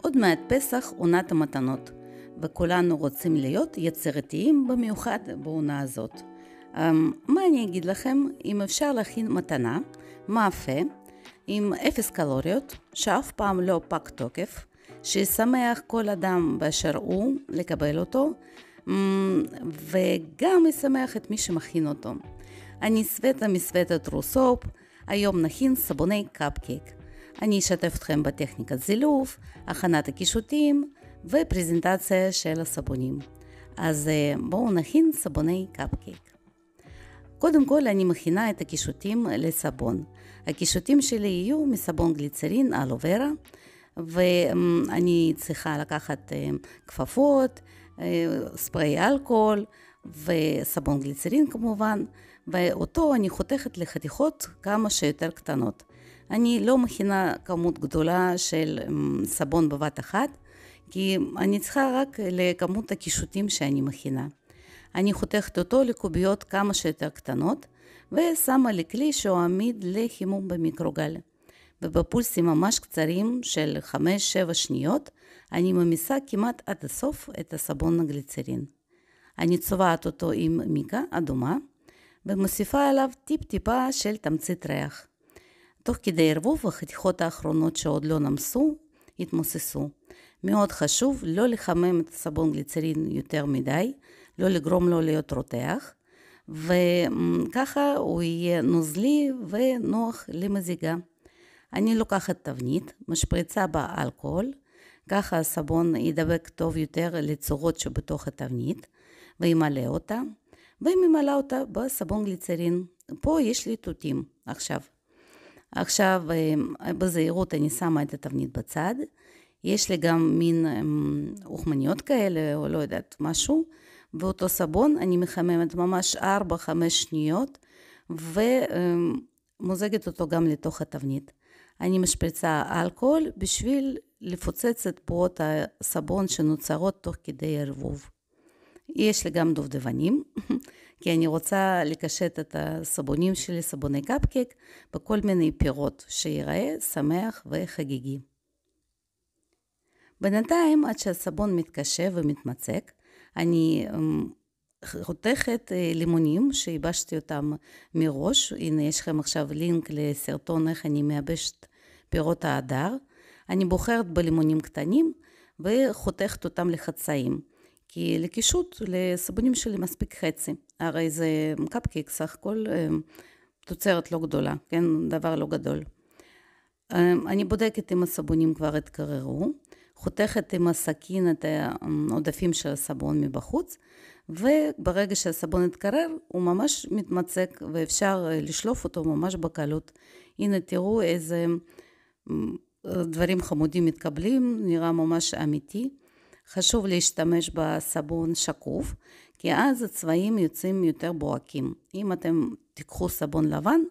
עוד מעט פסח, עונת המתנות, וכולנו רוצים להיות יצירתיים במיוחד בעונה הזאת. מה אני אגיד לכם? אם אפשר להכין מתנה, מאפה, עם 0 קלוריות, שאף פעם לא פג תוקף, שישמח כל אדם באשר הוא לקבל אותו, וגם ישמח את מי שמכין אותו. אני סווטה מסווטה טרוסופ, היום נכין סבוני קפקייק. אני אשתף אתכם בטכניקת זילוף, הכנת הקישוטים ופרזנטציה של הסבונים. אז בואו נכין סבוני קפקייק. קודם כל אני מכינה את הקישוטים לסבון. הקישוטים שלי יהיו מסבון גליצרין אלוברה, ואני צריכה לקחת כפפות, ספרי אלכוהול וסבון גליצרין כמובן, ואותו אני חותכת לחתיכות כמה שיותר קטנות. אני לא מכינה כמות גדולה של סבון בבת אחת, כי אני צריכה רק לכמות הקישוטים שאני מכינה. אני חותכת אותו לקוביות כמה שיותר קטנות, ושמה לכלי שהוא עמיד לחימום במיקרוגל. ובפולסים ממש קצרים של 5-7 שניות, אני ממיסה כמעט עד הסוף את הסבון הגליצרין. אני צובעת אותו עם מיקה אדומה, ומוסיפה עליו טיפה של תמצית ריח. תוך כדי ערבוב, החתיכות האחרונות שעוד לא נמסו, יתמוססו. מאוד חשוב לא לחמם את הסבון גליצרין יותר מדי, לא לגרום לו להיות רותח, וככה הוא יהיה נוזלי ונוח למזיגה. אני לוקחת תבנית, משפריצה בה אלכוהול, ככה הסבון ידבק טוב יותר לצורות שבתוך התבנית, וימלא אותה, וממלא אותה בסבון גליצרין. פה יש לי תותים עכשיו בזהירות אני שמה את התבנית בצד, יש לי גם מין אוכמניות כאלה, או לא יודעת, משהו, ואותו סבון אני מחממת ממש 4-5 שניות, ומוזגת אותו גם לתוך התבנית. אני משפריצה אלכוהול בשביל לפוצץ את בועות הסבון שנוצרות תוך כדי ערבוב. יש לי גם דובדבנים, כי אני רוצה לקשט את הסבונים שלי, סבוני קפקייק, בכל מיני פירות, שיראה שמח וחגיגי. בינתיים, עד שהסבון מתקשה ומתמצק, אני חותכת לימונים שיבשתי אותם מראש. הנה יש לכם עכשיו לינק לסרטון איך אני מייבשת פירות ההדר. אני בוחרת בלימונים קטנים וחותכת אותם לחצאים. כי לקישוט לסבונים שלי מספיק חצי. הרי זה קפקייק סך הכל תוצרת לא גדולה, כן? דבר לא גדול. אני בודקת אם הסבונים כבר התקררו, חותכת עם הסכין את העודפים של הסבון מבחוץ, וברגע שהסבון התקרר הוא ממש מתמצק ואפשר לשלוף אותו ממש בקלות. הנה תראו איזה דברים חמודים מתקבלים, נראה ממש אמיתי. חשוב להשתמש בסבון שקוף, כי אז הצבעים יוצאים יותר בוהקים. אם אתם תיקחו סבון לבן,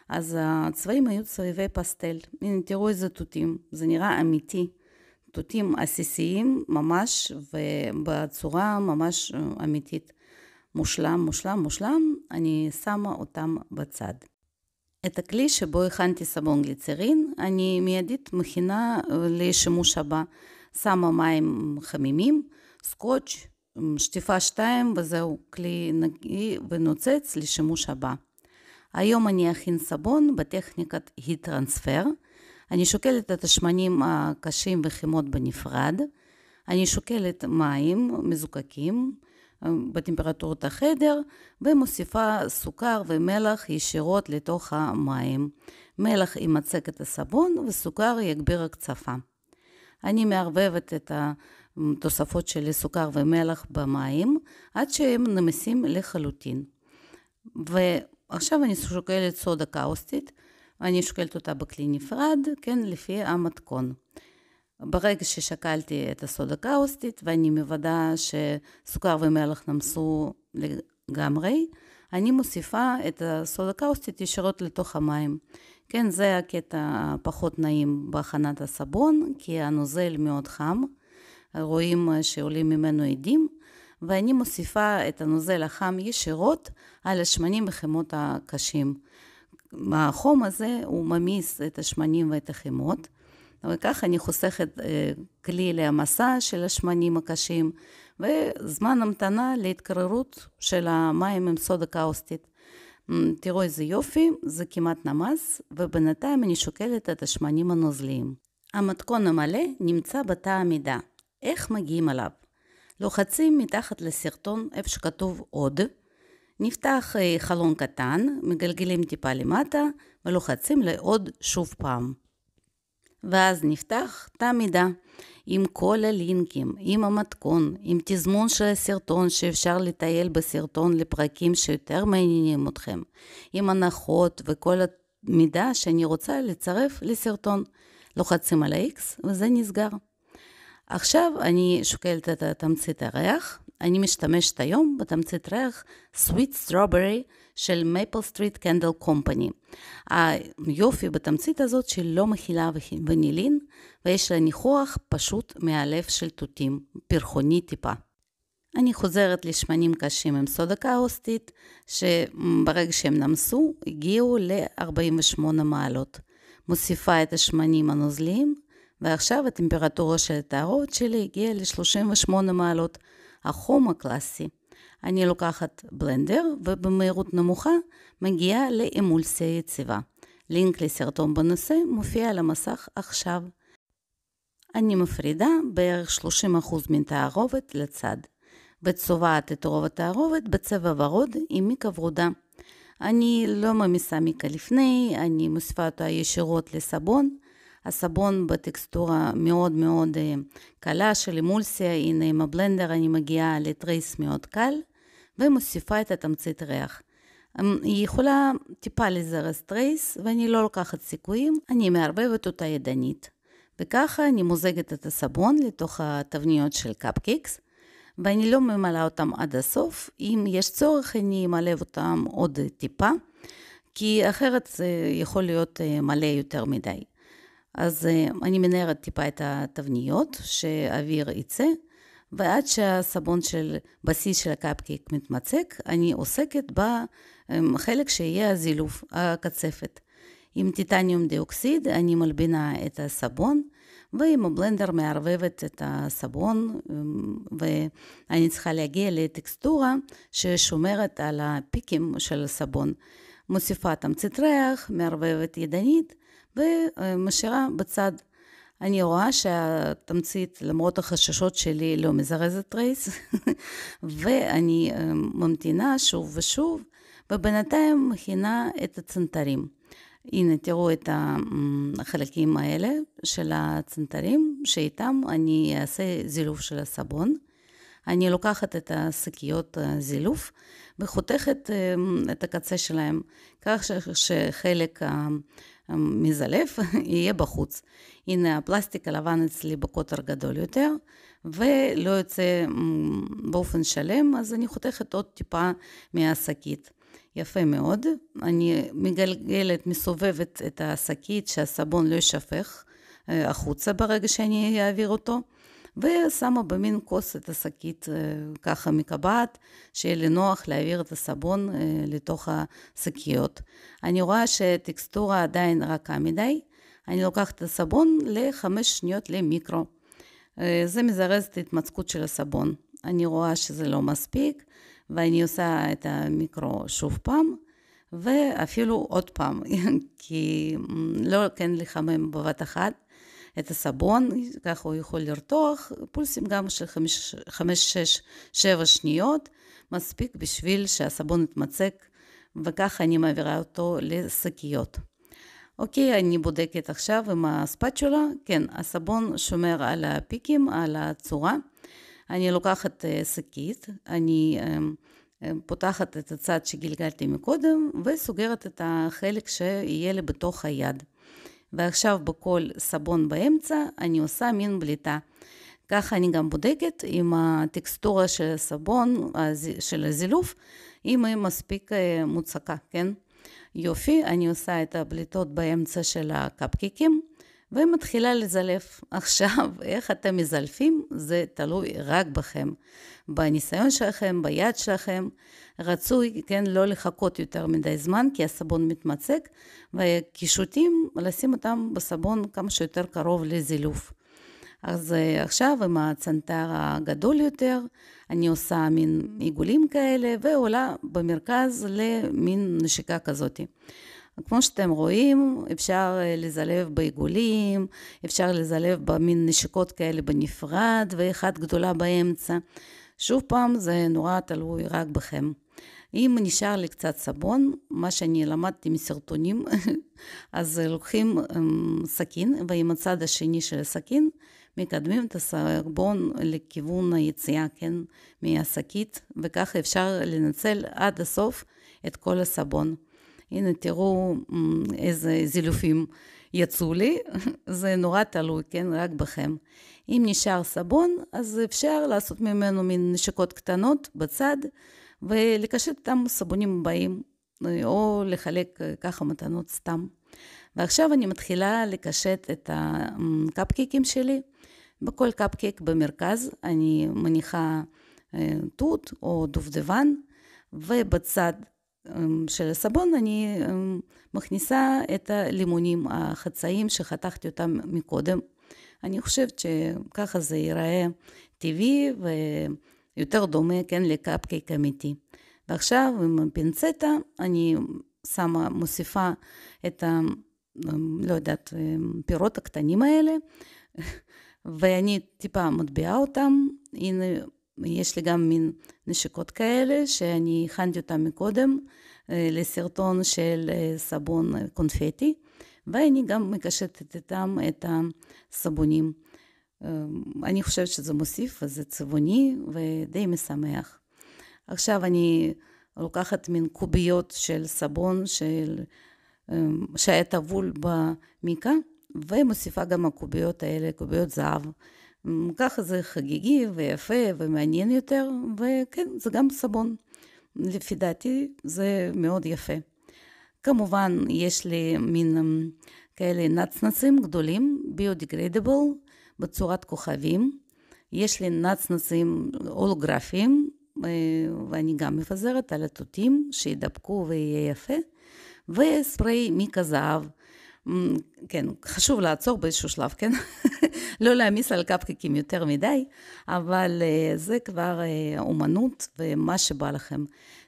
אז הצבעים היו צבעי פסטל. הנה תראו איזה תותים, זה נראה אמיתי. תותים עסיסיים ממש, ובצורה ממש אמיתית. מושלם, אני שמה אותם בצד. את הכלי שבו הכנתי סבון גליצרין, אני מיידית מכינה לשימוש הבא. שמה מים חמימים, סקוץ', שטיפה 2, וזהו כלי נקי ונוצץ לשימוש הבא. היום אני אכין סבון בטכניקת היט טרנספר. אני שוקלת את השמנים הקשים וחימות בנפרד. אני שוקלת מים מזוקקים בטמפרטורת החדר, ומוסיפה סוכר ומלח ישירות לתוך המים. מלח ימצק את הסבון וסוכר יגביר הקצפה. אני מערבבת את התוספות של סוכר ומלח במים, עד שהם נמסים לחלוטין. ועכשיו אני שוקלת סודה קאוסטית, אני שוקלת אותה בכלי נפרד, כן, לפי המתכון. ברגע ששקלתי את הסודה קאוסטית, ואני מוודא שסוכר ומלח נמסו לגמרי, אני מוסיפה את הסודה קאוסטית ישירות לתוך המים. כן, זה הקטע פחות נעים בהכנת הסבון, כי הנוזל מאוד חם, רואים שעולים ממנו עדים, ואני מוסיפה את הנוזל החם ישירות על השמנים וחימות הקשים. החום הזה הוא ממיס את השמנים ואת החימות, וכך אני חוסכת כלי להמסה של השמנים הקשים, וזמן המתנה להתקררות של המים עם סודה קאוסטית. תראו איזה יופי, זה כמעט נמס, ובינתיים אני שוקלת את השמנים הנוזליים. המתכון המלא נמצא בתא המידה. איך מגיעים עליו? לוחצים מתחת לסרטון איפה שכתוב עוד, נפתח חלון קטן, מגלגלים טיפה למטה ולוחצים לעוד שוב פעם. ואז נפתח תא מידה עם כל הלינקים, עם המתכון, עם תזמון של הסרטון שאפשר לטייל בסרטון לפרקים שיותר מעניינים אתכם, עם הנחות וכל המידע שאני רוצה לצרף לסרטון. לוחצים על ה-X וזה נסגר. עכשיו אני שוקלת את תמצית הריח. אני משתמשת היום בתמצית ריח Sweet Strawberry של Maple Street Candle Company. היופי בתמצית הזאת שלא מכילה ונילין, ויש לה ניחוח פשוט מאלף של תותים, פרחוני טיפה. אני חוזרת לשמנים קשים עם סודה קאוסטית, שברגע שהם נמסו, הגיעו ל-48 מעלות. מוסיפה את השמנים הנוזליים, ועכשיו הטמפרטורה של התערובת שלי הגיעה ל-38 מעלות, החום הקלאסי. אני לוקחת בלנדר ובמהירות נמוכה מגיעה לאמולסיה יציבה. לינק לסרטון בנושא מופיע על המסך עכשיו. אני מפרידה בערך 30% מתערובת לצד, וצובעת את רוב התערובת בצבע ורוד עם מיקה ורודה. אני לא ממיסה מיקה לפני, אני מוסיפה אותה ישירות לסבון. הסבון בטקסטורה מאוד מאוד קלה של אמולסיה, הנה עם הבלנדר אני מגיעה לטרייס מאוד קל, ומוסיפה את התמצית ריח. היא יכולה טיפה לזרז טרייס, ואני לא לוקחת סיכויים, אני מערבבת אותה ידנית. וככה אני מוזגת את הסבון לתוך התבניות של קפקיקס, ואני לא ממלאה אותם עד הסוף. אם יש צורך אני אמלא אותם עוד טיפה, כי אחרת זה יכול להיות מלא יותר מדי. אז אני מנערת טיפה את התבניות שהאוויר יצא, ועד שהסבון של בסיס של הקפקיק מתמצק, אני עוסקת בחלק שיהיה הזילוף, הקצפת. עם טיטניום דיאוקסיד אני מלבינה את הסבון, ועם הבלנדר מערבבת את הסבון, ואני צריכה להגיע לטקסטורה ששומרת על הפיקים של הסבון. מוסיפה תמצית ריח, מערבבת ידנית, ומשאירה בצד. אני רואה שהתמצית, למרות החששות שלי, לא מזרזת טרייס, ואני ממתינה שוב ושוב, ובינתיים מכינה את הצנתרים. הנה, תראו את החלקים האלה של הצנתרים, שאיתם אני אעשה זילוף של הסבון. אני לוקחת את השקיות זילוף, וחותכת את הקצה שלהם, כך שחלק מזלף יהיה בחוץ. הנה הפלסטיק הלבן אצלי בקוטר גדול יותר, ולא יוצא באופן שלם, אז אני חותכת עוד טיפה מהשקית. יפה מאוד. אני מגלגלת, מסובבת את השקית שהסבון לא ישפך החוצה ברגע שאני אעביר אותו, ושמה במין כוס את השקית ככה מקבעת, שיהיה לי נוח להעביר את הסבון לתוך השקיות. אני רואה שהטקסטורה עדיין רכה מדי, אני לוקחת את הסבון ל5 שניות למיקרו. זה מזרז את ההתמצקות של הסבון. אני רואה שזה לא מספיק, ואני עושה את המיקרו שוב פעם, ואפילו עוד פעם, כי לא כן לחמם בבת אחת את הסבון, ככה הוא יכול לרתוח, פולסים גם של 5, 6, 7 שניות, מספיק בשביל שהסבון יתמצק, וככה אני מעבירה אותו לשקיות. אוקיי, אני בודקת עכשיו עם הספצ'ולה, כן, הסבון שומר על הפיקים, על הצורה. אני לוקחת שקית, אני פותחת את הצד שגלגלתי מקודם, וסוגרת את החלק שיהיה לי בתוך היד. ועכשיו בכל סבון באמצע אני עושה מין בליטה. ככה אני גם בודקת עם הטקסטורה של הסבון, של הזילוף, אם היא מספיק מוצקה, כן? יופי, אני עושה את הבליטות באמצע של הקפקיקים, ומתחילה לזלף. עכשיו, איך אתם מזלפים? זה תלוי רק בכם. בניסיון שלכם, ביד שלכם. רצוי, כן, לא לחכות יותר מדי זמן, כי הסבון מתמצק, וקישוטים, לשים אותם בסבון כמה שיותר קרוב לזילוף. אז עכשיו עם הצנתר הגדול יותר, אני עושה מין עיגולים כאלה, ועולה במרכז למין נשיקה כזאת. כמו שאתם רואים, אפשר לזלב בעיגולים, אפשר לזלב במין נשיקות כאלה בנפרד, ואחת גדולה באמצע. שוב פעם, זה נורא תלוי רק בכם. אם נשאר לי קצת סבון, מה שאני למדתי מסרטונים, אז לוקחים סכין, ועם הצד השני של הסכין, מקדמים את הסבון לכיוון היציאה, כן, מהשקית, וככה אפשר לנצל עד הסוף את כל הסבון. הנה תראו איזה זילופים יצאו לי, זה נורא תלוי, כן, רק בכם. אם נשאר סבון, אז אפשר לעשות ממנו מין נשיקות קטנות בצד, ולקשט אותם סבונים הבאים, או לחלק ככה מתנות סתם. ועכשיו אני מתחילה לקשט את הקפקקים שלי. בכל קפקק במרכז אני מניחה תות או דובדבן, ובצד של הסבון אני מכניסה את הלימונים החצאים שחתכתי אותם מקודם. אני חושבת שככה זה ייראה טבעי ויותר דומה, כן, לקפקק אמיתי. ועכשיו עם פינצטה אני מוסיפה את לא יודעת, פירות הקטנים האלה, ואני טיפה מטביעה אותם. הנה, יש לי גם מין נשיקות כאלה, שאני הכנתי אותם מקודם, לסרטון של סבון קונפטי, ואני גם מקשטת איתם את הסבונים. אני חושבת שזה מוסיף, אז זה צבעוני ודי משמח. עכשיו אני לוקחת מין קוביות של סבון שהיה טבול במיקה, ומוסיפה גם הקוביות האלה, קוביות זהב. ככה זה חגיגי ויפה ומעניין יותר, וכן, זה גם סבון. לפי דעתי זה מאוד יפה. כמובן, יש לי מין כאלה נצנצים גדולים, ביודיגריידבל, בצורת כוכבים. יש לי נצנצים הולוגרפיים, ואני גם מפזרת על התותים שידבקו ויהיה יפה, וספרי מיקה זהב. כן, חשוב לעצור באיזשהו שלב, כן? לא להעמיס על קפקקים יותר מדי, אבל זה כבר אומנות ומה שבא לכם.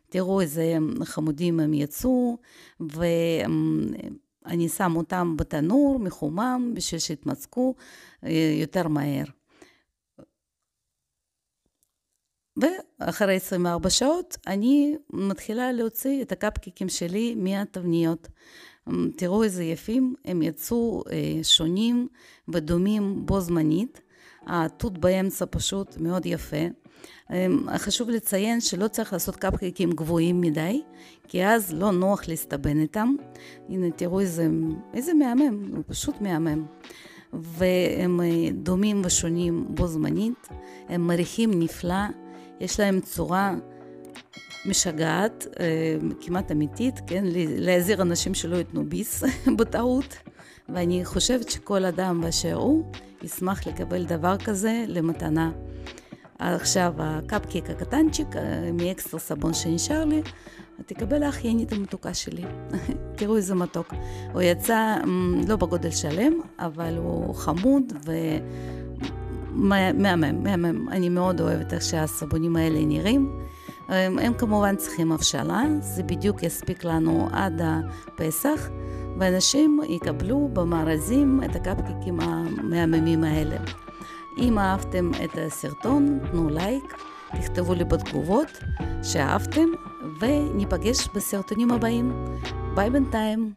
תראו איזה חמודים הם יצאו, ואני שם אותם בתנור מחומם בשביל שיתמצקו יותר מהר. ואחרי 24 שעות אני מתחילה להוציא את הקפקקים שלי מהתבניות. תראו איזה יפים, הם יצאו שונים ודומים בו זמנית. התות באמצע פשוט מאוד יפה. חשוב לציין שלא צריך לעשות קפקקים גבוהים מדי, כי אז לא נוח להסתבן איתם. הנה תראו איזה מהמם, הוא פשוט מהמם. והם דומים ושונים בו זמנית, הם מריחים נפלא, יש להם צורה משגעת, כמעט אמיתית, כן? להזהיר אנשים שלא יתנו ביס בטעות, ואני חושבת שכל אדם באשר הוא ישמח לקבל דבר כזה למתנה. עכשיו הקפקק הקטנצ'יק מאקסטרה סבון שנשאר לי, תקבל האחיינית המתוקה שלי. תראו איזה מתוק. הוא יצא לא בגודל שלם, אבל הוא חמוד ומהמם. אני מאוד אוהבת איך שהסבונים האלה נראים. הם כמובן צריכים הבשלה, זה בדיוק יספיק לנו עד הפסח, ואנשים יקבלו במארזים את הקפקקים המהממים האלה. אם אהבתם את הסרטון, תנו לייק, תכתבו לי בתגובות שאהבתם, וניפגש בסרטונים הבאים. ביי בינתיים.